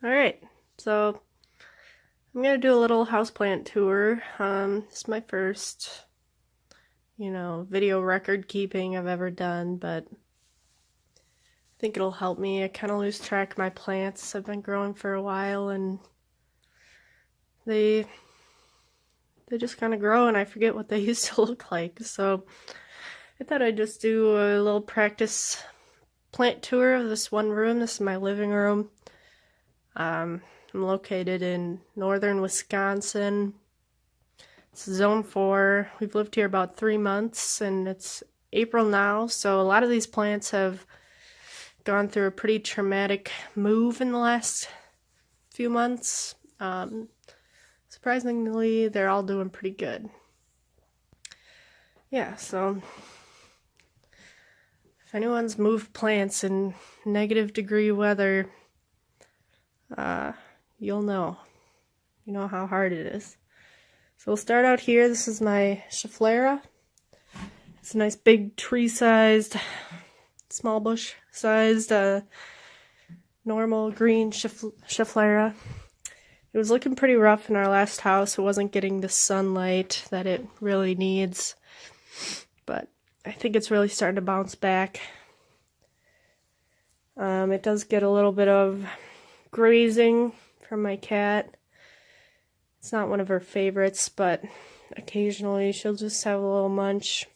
Alright, so I'm gonna do a little houseplant tour. This is my first, video record keeping I've ever done, but I think it'll help me. I kind of lose track of my plants. I've been growing for a while and they just kind of grow and I forget what they used to look like. So I thought I'd just do a little practice plant tour of this one room. This is my living room. I'm located in northern Wisconsin. It's zone 4. We've lived here about 3 months and it's April now, so a lot of these plants have gone through a pretty traumatic move in the last few months. Surprisingly, they're all doing pretty good. Yeah, so if anyone's moved plants in negative-degree weather, you'll know. You know how hard it is. So we'll start out here. This is my Schefflera. It's a nice big tree-sized, small bush-sized, normal green Schefflera. It was looking pretty rough in our last house. It wasn't getting the sunlight that it really needs, but I think it's really starting to bounce back. It does get a little bit of grazing from my cat. It's not one of her favorites, but occasionally she'll just have a little munch.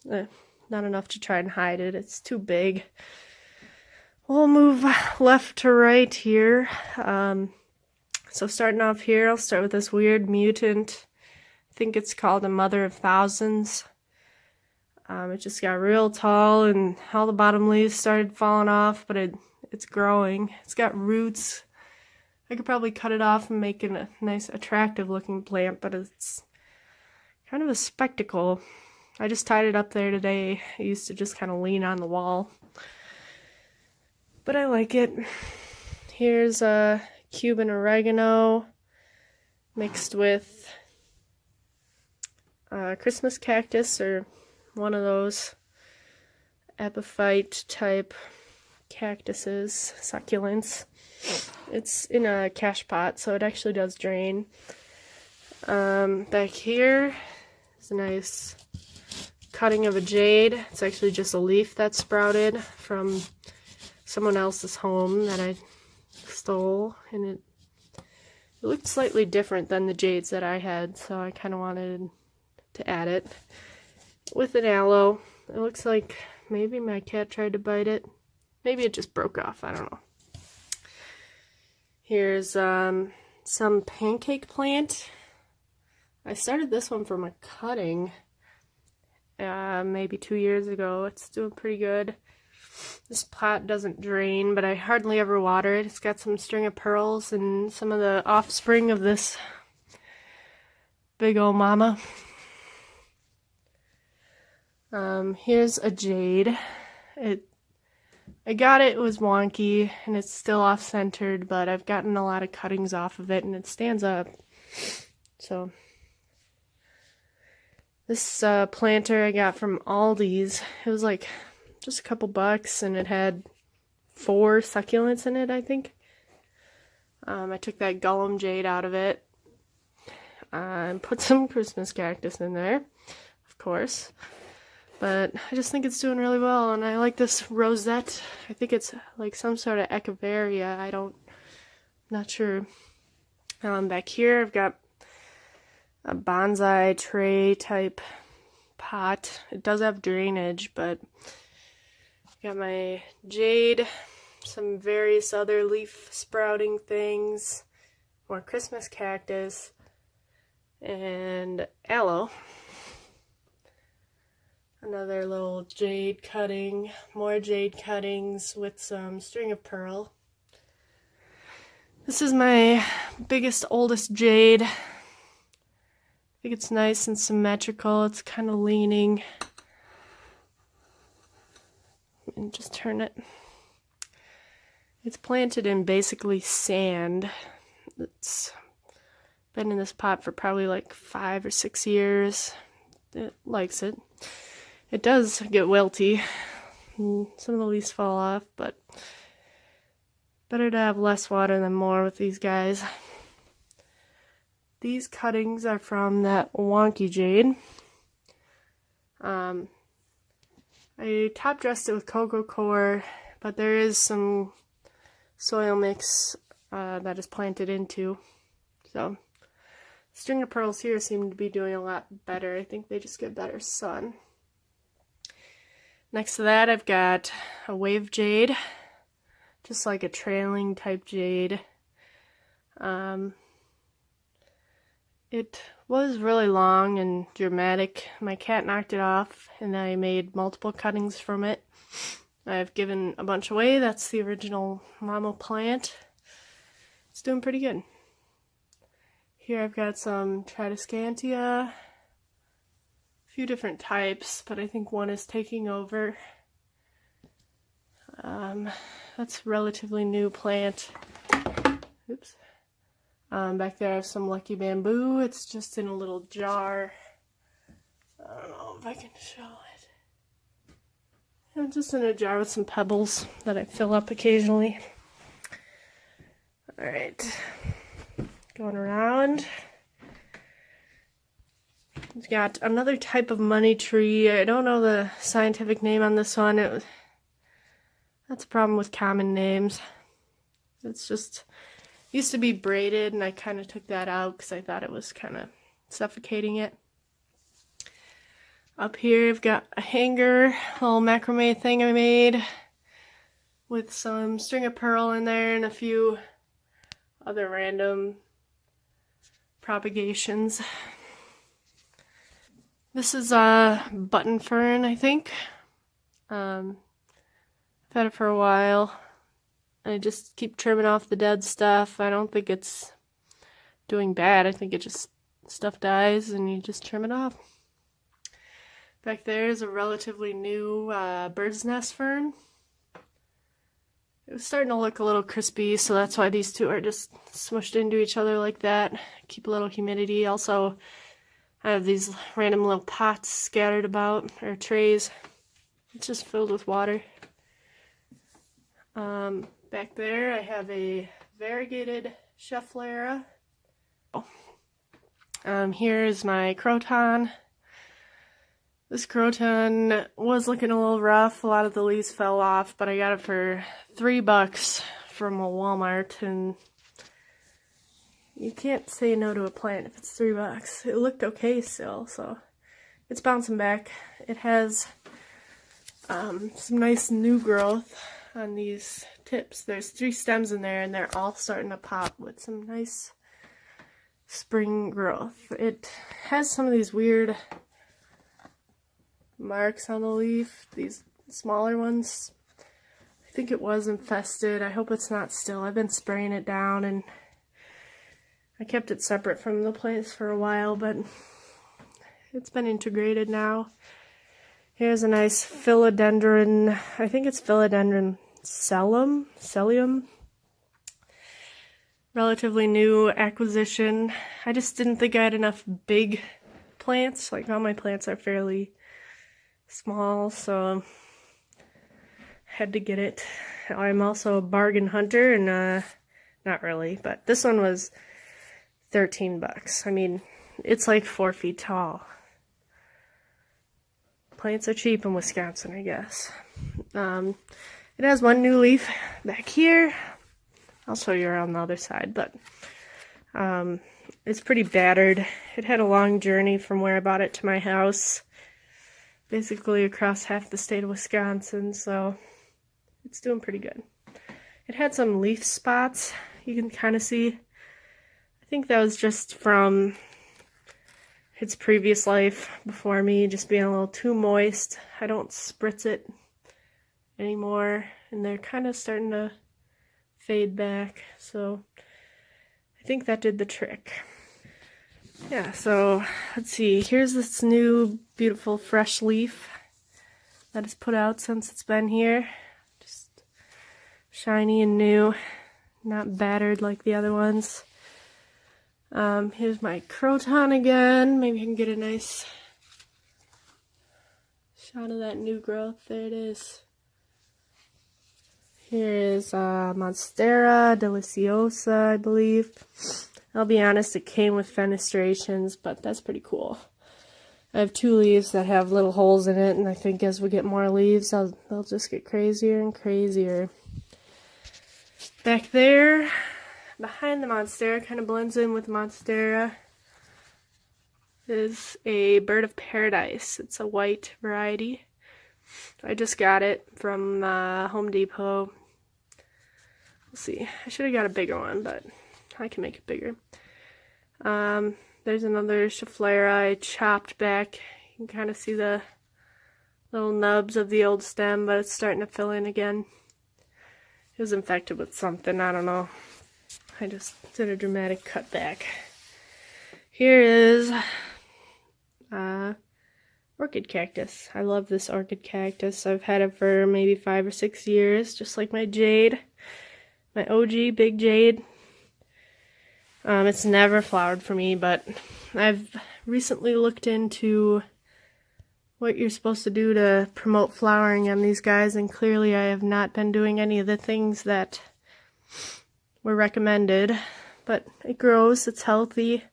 Not enough to try and hide it. It's too big. We'll move left to right here. So starting off here, I'll start with this weird mutant. I think it's called a Mother of Thousands. It just got real tall and all the bottom leaves started falling off, but it's growing. It's got roots. I could probably cut it off and make it a nice attractive looking plant, but it's kind of a spectacle. I just tied it up there today. I used to just kind of lean on the wall, but I like it. Here's a Cuban oregano mixed with Christmas cactus, or one of those epiphyte type cactuses, succulents. It's in a cash pot, so it actually does drain. Back here is a nice cutting of a jade. It's actually just a leaf that sprouted from someone else's home that I stole, and it looked slightly different than the jades that I had, so I kind of wanted to add it with an aloe. It looks like maybe my cat tried to bite it. Maybe it just broke off, I don't know. Here's some pancake plant. I started this one from a cutting maybe 2 years ago. It's doing pretty good. This pot doesn't drain, but I hardly ever water it. It's got some string of pearls and some of the offspring of this big old mama. Here's a jade. I got it was wonky and it's still off-centered, but I've gotten a lot of cuttings off of it and it stands up. So this planter I got from Aldi's. It was like just a couple bucks and it had 4 succulents in it, I think. I took that Gollum jade out of it and put some Christmas cactus in there, of course. But I just think it's doing really well, and I like this rosette. I think it's like some sort of echeveria. I'm not sure. Back here I've got a bonsai tray type pot. It does have drainage, but I've got my jade, some various other leaf sprouting things, more Christmas cactus, and aloe. Another little jade cutting, more jade cuttings with some string of pearl. This is my biggest, oldest jade. I think it's nice and symmetrical. It's kind of leaning. And just turn it. It's planted in basically sand. It's been in this pot for probably like 5 or 6 years. It likes it. It does get wilty. Some of the leaves fall off, but Better to have less water than more with these guys. These cuttings are from that wonky jade. I top dressed it with cocoa coir, but there is some soil mix that is planted into. So string of pearls here seem to be doing a lot better. I think they just get better sun. Next to that, I've got a wave jade, just like a trailing type jade. It was really long and dramatic. My cat knocked it off, and I made multiple cuttings from it. I've given a bunch away. That's the original mama plant. It's doing pretty good. Here I've got some Tradescantia, a few different types, but I think one is taking over. That's a relatively new plant. Oops. Back there I have some lucky bamboo. It's just in a little jar. I don't know if I can show it. I'm just in a jar with some pebbles that I fill up occasionally. Alright, going around. We've got another type of money tree. I don't know the scientific name on this one. That's a problem with common names. It's just used to be braided, and I kind of took that out because I thought it was kind of suffocating it. Up here I've got a hanger, little macrame thing I made with some string of pearl in there and a few other random propagations. This is a button fern, I think. I've had it for a while. I just keep trimming off the dead stuff. I don't think it's doing bad. I think it just, stuff dies and you just trim it off. Back there is a relatively new bird's nest fern. It was starting to look a little crispy, so that's why these two are just smushed into each other like that. Keep a little humidity. Also, I have these random little pots scattered about, or trays. It's just filled with water. Back there I have a variegated Schefflera. Here is my croton. This croton was looking a little rough. A lot of the leaves fell off, but I got it for $3 from a Walmart, and you can't say no to a plant if it's $3. It looked okay still, so it's bouncing back. It has some nice new growth on these tips. There's 3 stems in there, and they're all starting to pop with some nice spring growth. It has some of these weird marks on the leaf, these smaller ones. I think it was infested. I hope it's not still. I've been spraying it down, and I kept it separate from the plants for a while, but it's been integrated now. Here's a nice philodendron. I think it's philodendron celium. Relatively new acquisition. I just didn't think I had enough big plants. Like, all my plants are fairly small, so I had to get it. I'm also a bargain hunter, and not really, but this one was $13. I mean, it's like 4 feet tall. Plants are cheap in Wisconsin, I guess. It has one new leaf back here. I'll show you around the other side, but it's pretty battered. It had a long journey from where I bought it to my house, basically across half the state of Wisconsin, so it's doing pretty good. It had some leaf spots you can kind of see. I think that was just from its previous life before me just being a little too moist. I don't spritz it anymore, and they're kind of starting to fade back, so I think that did the trick. Yeah, so let's see, here's this new beautiful fresh leaf that is put out since it's been here. Just shiny and new, not battered like the other ones. Here's my croton again. Maybe I can get a nice shot of that new growth. There it is. Here is Monstera Deliciosa, I believe. I'll be honest, it came with fenestrations, but that's pretty cool. I have 2 leaves that have little holes in it, and I think as we get more leaves, they'll just get crazier and crazier. Back there, behind the Monstera, kind of blends in with Monstera, is a Bird of Paradise. It's a white variety. I just got it from Home Depot. Let's see, I should have got a bigger one, but I can make it bigger. There's another Schefflera I chopped back. You can kind of see the little nubs of the old stem, but it's starting to fill in again. It was infected with something, I don't know. I just did a dramatic cutback. Here is orchid cactus. I love this orchid cactus. I've had it for maybe 5 or 6 years, just like my jade. My OG big jade. It's never flowered for me, but I've recently looked into what you're supposed to do to promote flowering on these guys, and clearly I have not been doing any of the things that were recommended. But it grows, it's healthy,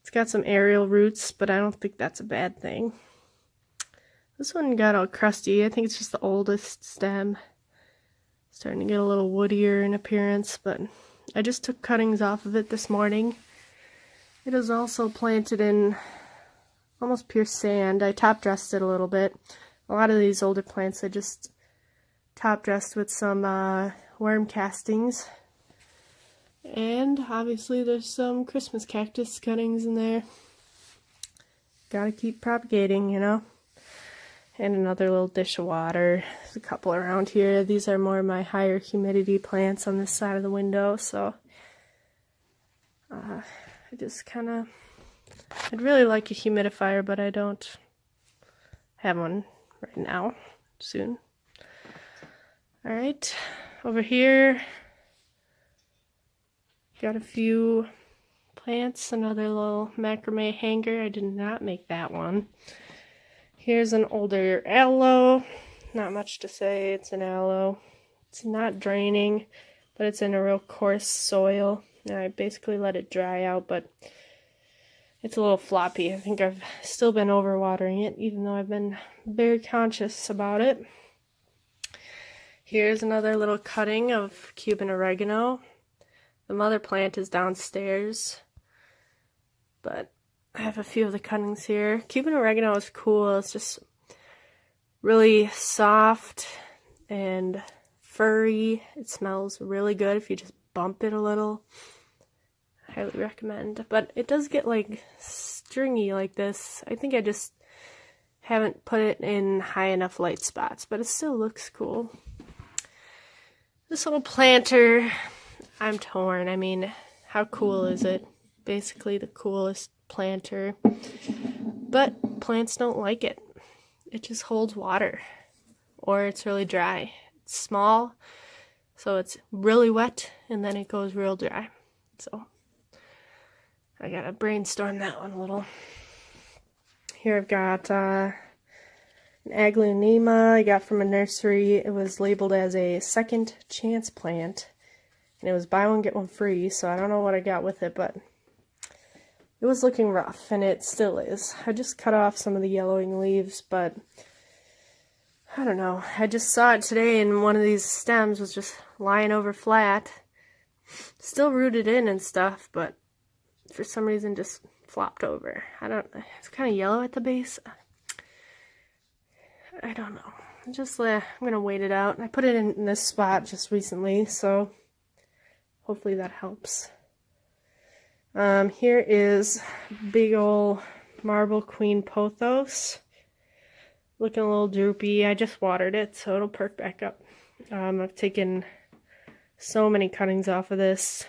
it's got some aerial roots, but I don't think that's a bad thing. This one got all crusty. I think it's just the oldest stem. Starting to get a little woodier in appearance, but I just took cuttings off of it this morning. It is also planted in almost pure sand. I top dressed it a little bit. A lot of these older plants I just top dressed with some worm castings. And obviously there's some Christmas cactus cuttings in there. Gotta keep propagating, you know. And another little dish of water. There's a couple around here. These are more of my higher humidity plants on this side of the window, so I just kind of, I'd really like a humidifier, but I don't have one right now. Soon. Alright, over here, got a few plants, another little macrame hanger. I did not make that one. Here's an older aloe. Not much to say, it's an aloe. It's not draining, but it's in a real coarse soil. And I basically let it dry out, but it's a little floppy. I think I've still been overwatering it, even though I've been very conscious about it. Here's another little cutting of Cuban oregano. The mother plant is downstairs, but I have a few of the cuttings here. Cuban oregano is cool. It's just really soft and furry. It smells really good if you just bump it a little. Highly recommend. But it does get like stringy like this. I think I just haven't put it in high enough light spots, but it still looks cool. This little planter, I'm torn. I mean, how cool is it? Basically the coolest planter, but plants don't like it. It just holds water, or it's really dry. It's small, so it's really wet, and then it goes real dry. So I gotta brainstorm that one a little. Here I've got an aglaonema I got from a nursery. It was labeled as a second chance plant, and it was buy one get one free, so I don't know what I got with it, but it was looking rough, and it still is. I just cut off some of the yellowing leaves, but I don't know. I just saw it today, and one of these stems was just lying over flat. Still rooted in and stuff, but for some reason just flopped over. It's kind of yellow at the base. I don't know. I'm gonna wait it out. I put it in this spot just recently, so hopefully that helps. Here is big ol' marble queen pothos. Looking a little droopy. I just watered it, so it'll perk back up. I've taken so many cuttings off of this.